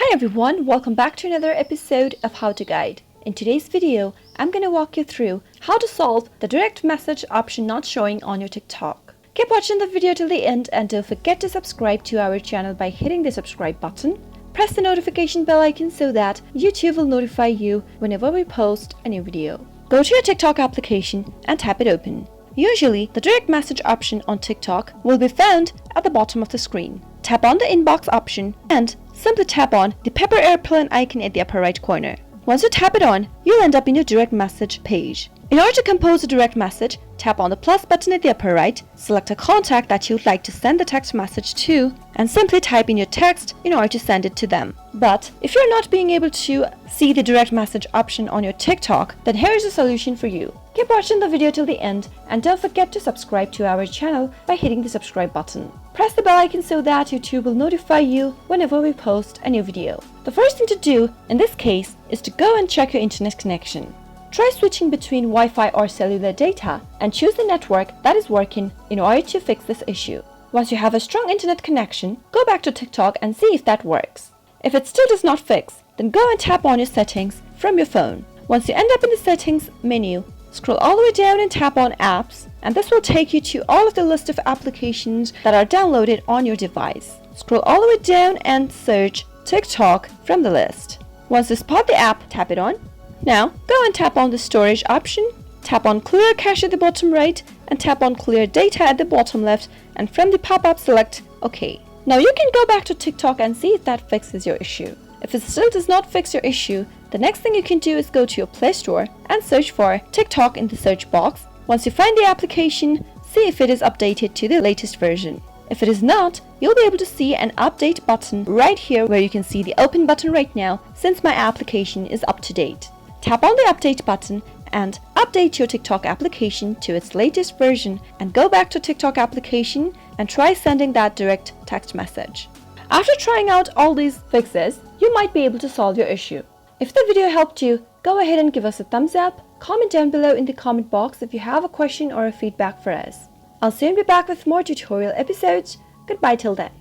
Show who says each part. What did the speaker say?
Speaker 1: Hi everyone, welcome back to another episode of How to Guide. In today's video, I'm going to walk you through how to solve the direct message option not showing on your TikTok. Keep watching the video till the end and don't forget to subscribe to our channel by hitting the subscribe button. Press the notification bell icon so that YouTube will notify you whenever we post a new video. Go to your TikTok application and tap it open. Usually, the direct message option on TikTok will be found at the bottom of the screen. Tap on the inbox option and simply tap on the paper airplane icon at the upper right corner. Once you tap it on, you'll end up in your direct message page. In order to compose a direct message, tap on the plus button at the upper right, select a contact that you'd like to send the text message to, and simply type in your text in order to send it to them. But if you're not being able to see the direct message option on your TikTok, then here's a solution for you. Keep watching the video till the end and don't forget to subscribe to our channel by hitting the subscribe button. Press the bell icon so that YouTube will notify you whenever we post a new video. The first thing to do in this case is to go and check your internet connection. Try switching between Wi-Fi or cellular data and choose the network that is working in order to fix this issue. Once you have a strong internet connection, go back to TikTok and see if that works. If it still does not fix, then go and tap on your settings from your phone. Once you end up in the settings menu, scroll all the way down and tap on apps, and this will take you to all of the list of applications that are downloaded on your device. Scroll all the way down and search TikTok from the list. Once you spot the app, tap it on. Now, go and tap on the storage option, tap on clear cache at the bottom right, and tap on clear data at the bottom left, and from the pop-up select OK. Now you can go back to TikTok and see if that fixes your issue. If it still does not fix your issue, the next thing you can do is go to your Play Store and search for TikTok in the search box. Once you find the application, see if it is updated to the latest version. If it is not, you'll be able to see an update button right here where you can see the open button right now since my application is up to date. Tap on the update button and update your TikTok application to its latest version and go back to TikTok application and try sending that direct text message. After trying out all these fixes, you might be able to solve your issue. If the video helped you, go ahead and give us a thumbs up, comment down below in the comment box if you have a question or a feedback for us. I'll soon be back with more tutorial episodes. Goodbye till then.